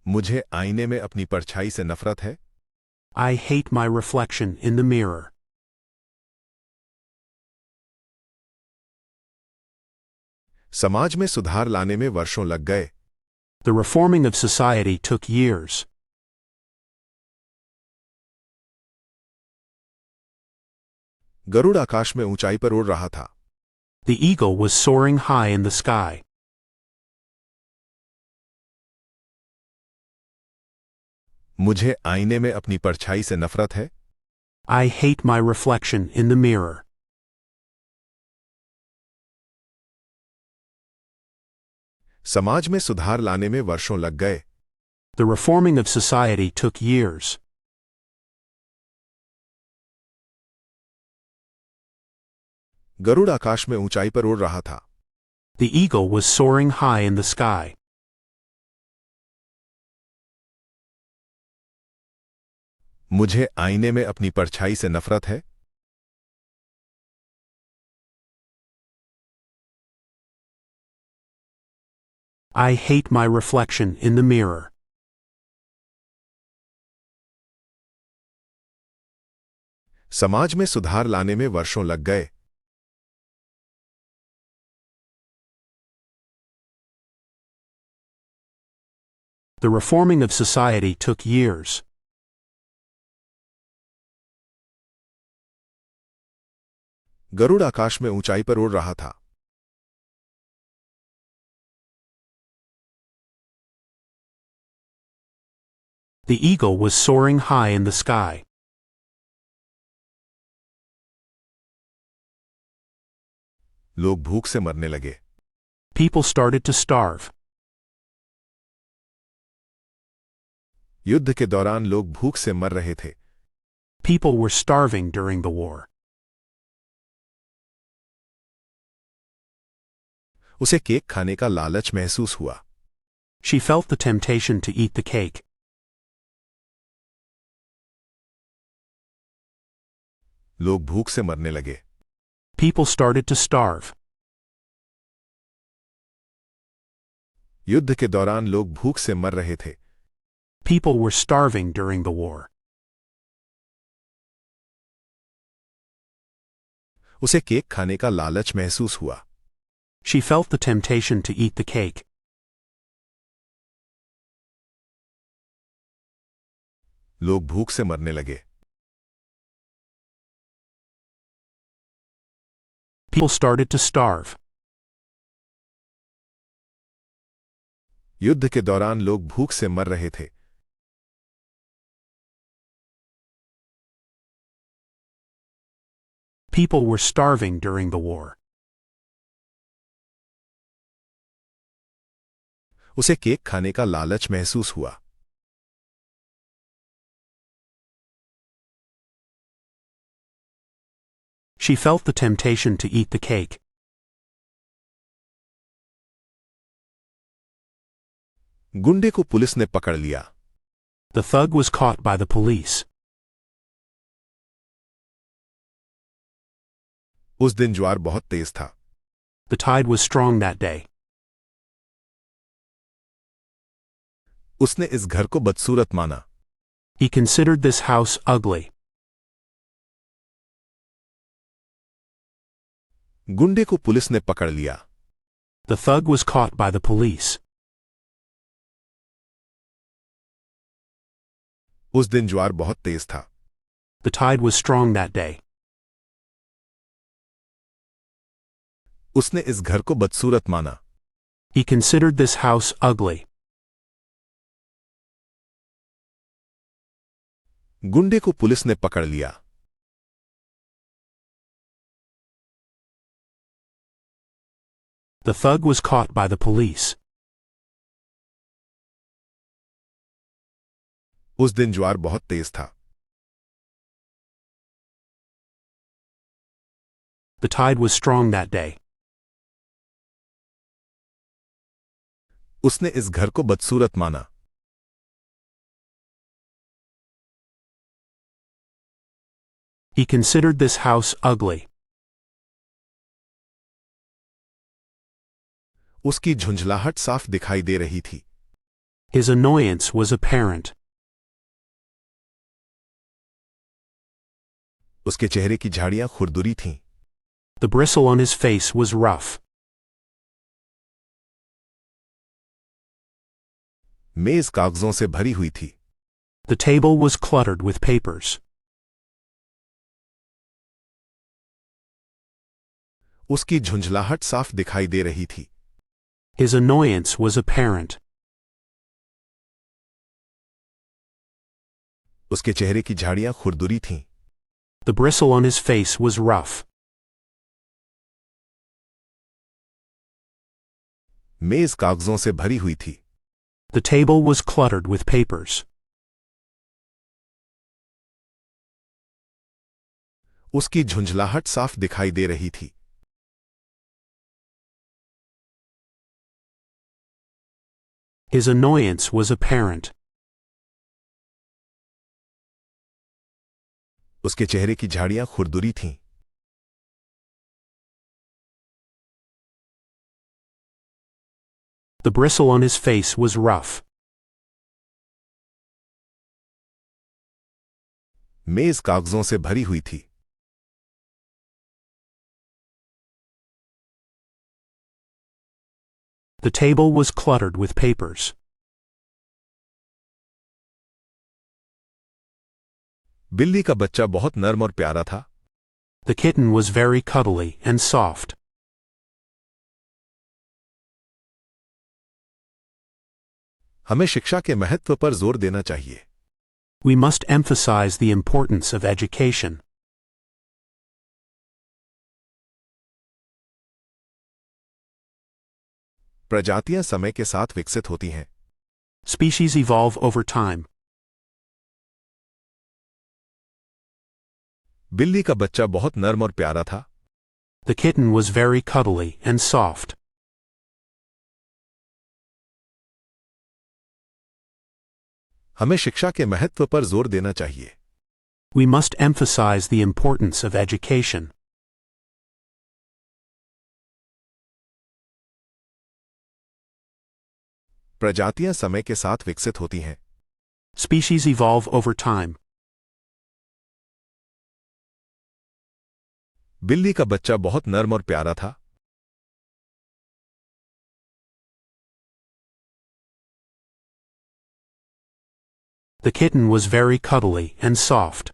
मुझे आईने में अपनी परछाई से नफरत है। I hate my reflection in the mirror. समाज में सुधार लाने में वर्षों लग गए। The reforming of society took years. Garuda आकाश में ऊंचाई पर उड़ रहा था। The eagle was soaring high in the sky. मुझे आईने में अपनी परछाई से नफरत है। I hate my reflection in the mirror. समाज में सुधार लाने में वर्षों लग गए। The reforming of society took years. Garuda आकाश में ऊंचाई पर उड़ रहा था। The eagle was soaring high in the sky. मुझे आईने में अपनी परछाई से नफरत है। I hate my reflection in the mirror. समाज में सुधार लाने में वर्षों लग गए। The reforming of society took years. Garuda आकाश में ऊंचाई पर उड़ रहा था। The eagle was soaring high in the sky. लोग भूख से मरने लगे। People started to starve. युद्ध के दौरान लोग भूख से मर रहे थे। People were starving during the war. उसे केक खाने का लालच महसूस हुआ। She felt the temptation to eat the cake. लोग भूख से मरने लगे। People started to starve. युद्ध के दौरान लोग भूख से मर रहे थे। People were starving during the war. उसे केक खाने का लालच महसूस हुआ। She felt the temptation to eat the cake. लोग भूख से मरने लगे। People started to starve. युद्ध के दौरान लोग भूख से मर रहे थे। People were starving during the war. उसे केक खाने का लालच महसूस हुआ। She felt the temptation to eat the cake. गुंडे को पुलिस ने पकड़ लिया। The thug was caught by the police. उस दिन ज्वार बहुत तेज था। The tide was strong that day. उसने इस घर को बदसूरत माना। He considered this house ugly. गुंडे को पुलिस ने पकड़ लिया। The thug was caught by the police. उस दिन ज्वार बहुत तेज था। The tide was strong that day. उसने इस घर को बदसूरत माना। He considered this house ugly. गुंडे को पुलिस ने पकड़ लिया। The thug was caught by the police. उस दिन ज्वार बहुत तेज था। The tide was strong that day. उसने इस घर को बदसूरत माना। He considered this house ugly. उसकी झुंझलाहट साफ दिखाई दे रही थी। His annoyance was apparent. उसके चेहरे की झाड़ियां खुरदुरी थीं। The bristle on his face was rough. मेज कागजों से भरी हुई थी। The table was cluttered with papers. उसकी झुंझलाहट साफ दिखाई दे रही थी। His annoyance was apparent. उसके चेहरे की झाड़ियां खुरदुरी थीं। The bristle on his face was rough. मेज कागजों से भरी हुई थी। The table was cluttered with papers. उसकी झुंझलाहट साफ दिखाई दे रही थी। His annoyance was apparent. उसके चेहरे की झाड़ियां खुरदुरी थीं। The bristle on his face was rough. मेज कागजों से भरी हुई थी। The table was cluttered with papers. बिल्ली का बच्चा बहुत नर्म और प्यारा था। The kitten was very cuddly and soft. हमें शिक्षा के महत्व पर जोर देना चाहिए। We must emphasize the importance of education. प्रजातियां समय के साथ विकसित होती हैं। Species evolve over time. बिल्ली का बच्चा बहुत नर्म और प्यारा था। The kitten was very cuddly and soft. हमें शिक्षा के महत्व पर जोर देना चाहिए। We must emphasize the importance of education. प्रजातियां समय के साथ विकसित होती हैं। Species evolve over time. बिल्ली का बच्चा बहुत नर्म और प्यारा था। The kitten was very cuddly and soft.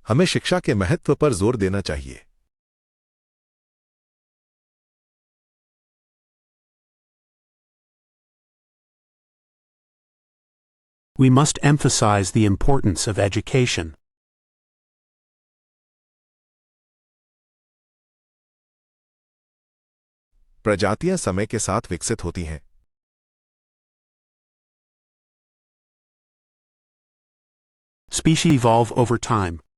हमें शिक्षा के महत्व पर जोर देना चाहिए। We must emphasize the importance of education. प्रजातियां समय के साथ विकसित होती हैं। Species evolve over time.